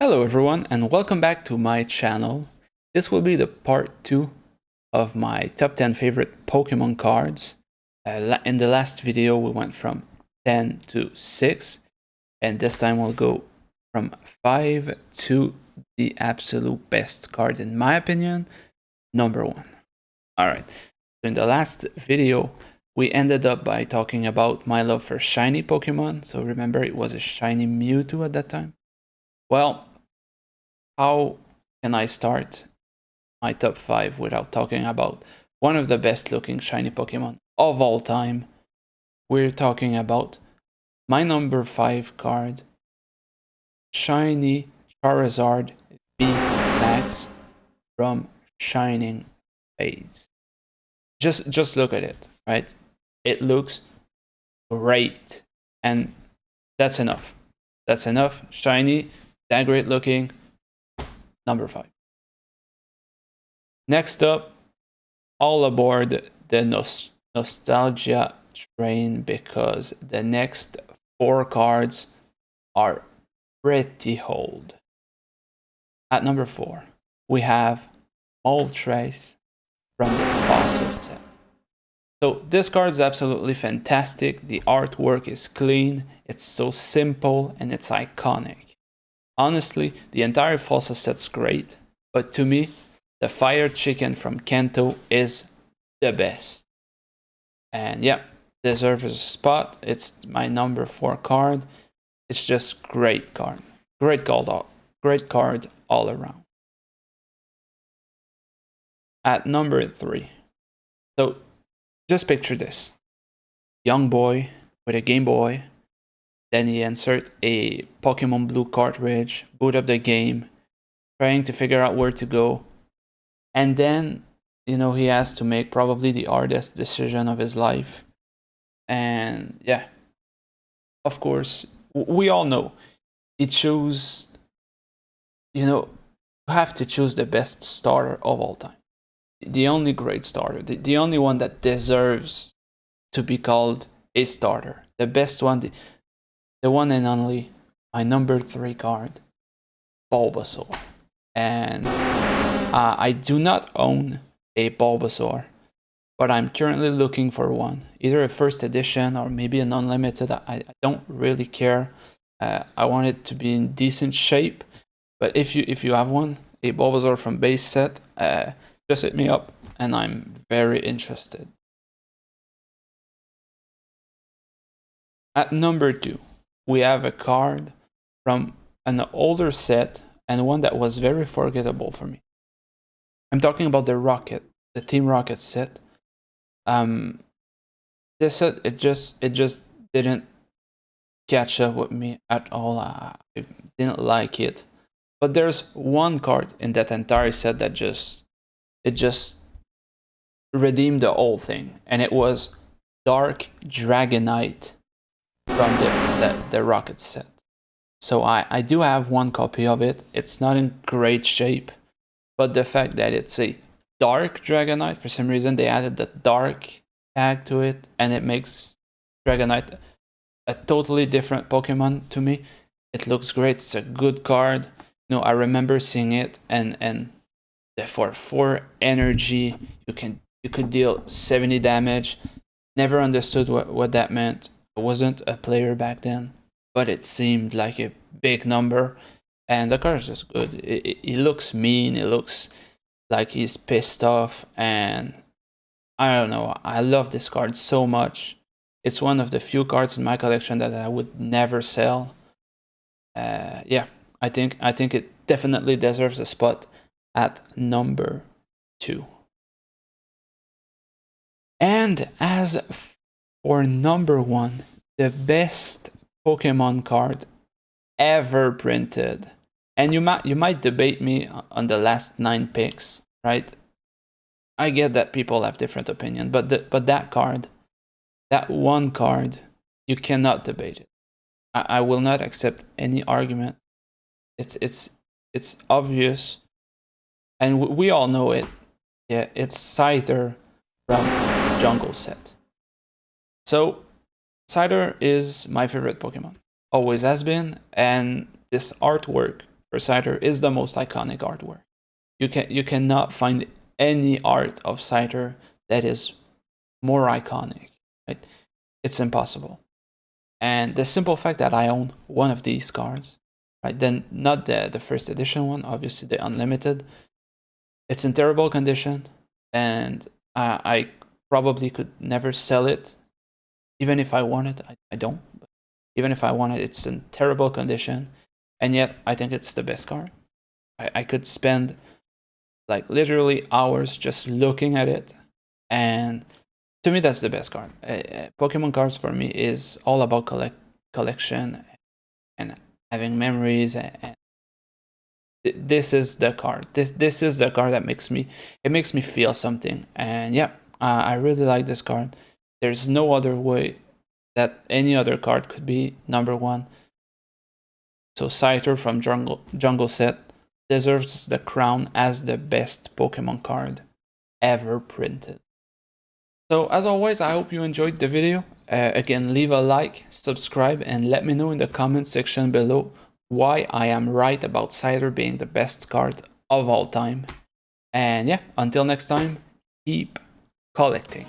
Hello everyone and welcome back to my channel. This will be the part 2 of my top 10 favorite Pokemon cards. In the last video we went from 10 to 6 and this time we'll go from 5 to the absolute best card in my opinion, number 1. Alright, so in the last video we ended up by talking about my love for shiny Pokemon. So remember it was a shiny Mewtwo at that time. Well, how can I start my top 5 without talking about one of the best looking shiny Pokemon of all time? We're talking about my number 5 card, shiny Charizard Max from Shining Fates. Just look at it, right? It looks great, and that's enough. That's enough. Shiny, that great looking. Number 5. Next up, all aboard the nostalgia train because the next 4 cards are pretty old. At number 4, we have Moltres from the Fossil set. So this card is absolutely fantastic. The artwork is clean, it's so simple, and it's iconic. Honestly, the entire Fossil set's great, but to me, the Fire Chicken from Kanto is the best. And yeah, deserves a spot. It's my number 4 card. It's just great card. Great card all around. At number 3. So just picture this. Young boy with a Game Boy. Then he insert a Pokemon Blue cartridge, boot up the game, trying to figure out where to go. And then, he has to make probably the hardest decision of his life. And yeah, of course, we all know he chose, you have to choose the best starter of all time. The only great starter, the only one that deserves to be called a starter. The best one, the one and only, my number 3 card, Bulbasaur. And I do not own a Bulbasaur, but I'm currently looking for one, either a first edition or maybe an unlimited. I don't really care. I want it to be in decent shape, but if you have one, a Bulbasaur from base set, just hit me up, and I'm very interested. At number 2, we have a card from an older set and one that was very forgettable for me. I'm talking about the Team Rocket set. This set, it just didn't catch up with me at all. I didn't like it. But there's one card in that entire set that just redeemed the whole thing, and it was Dark Dragonite from the Rocket set. So I do have one copy of it. It's not in great shape, but the fact that it's a Dark Dragonite, for some reason they added the dark tag to it, and it makes Dragonite a totally different Pokemon to me. It looks great. It's a good card. I remember seeing it, and for 4 energy, you could deal 70 damage. Never understood what that meant. I wasn't a player back then, but it seemed like a big number, and the card is just good. It looks mean. It looks like he's pissed off, and I don't know. I love this card so much. It's one of the few cards in my collection that I would never sell. Yeah, I think it definitely deserves a spot at number 2. And as for number 1, the best Pokemon card ever printed. And you might debate me on the last 9 picks, right? I get that people have different opinion, but that card, that one card, you cannot debate it. I will not accept any argument. It's obvious, and we all know it. Yeah, it's Scyther from Jungle set. So Scyther is my favorite Pokemon. Always has been, and this artwork for Scyther is the most iconic artwork. You cannot find any art of Scyther that is more iconic. Right? It's impossible. And the simple fact that I own one of these cards, right? Then not the first edition one, obviously the unlimited. It's in terrible condition, and I probably could never sell it, even if I wanted. I don't. But even if I wanted, it's in terrible condition, and yet I think it's the best card. I could spend like literally hours just looking at it, and to me that's the best card. Pokemon cards for me is all about collection and having memories, and this is the card. This is the card that makes me feel something. And yeah, I really like this card. There's no other way that any other card could be number one. So Scyther from Jungle Set deserves the crown as the best Pokemon card ever printed. So as always, I hope you enjoyed the video. Again, leave a like, subscribe, and let me know in the comment section below why I am right about Scyther being the best card of all time. And yeah, until next time, keep collecting.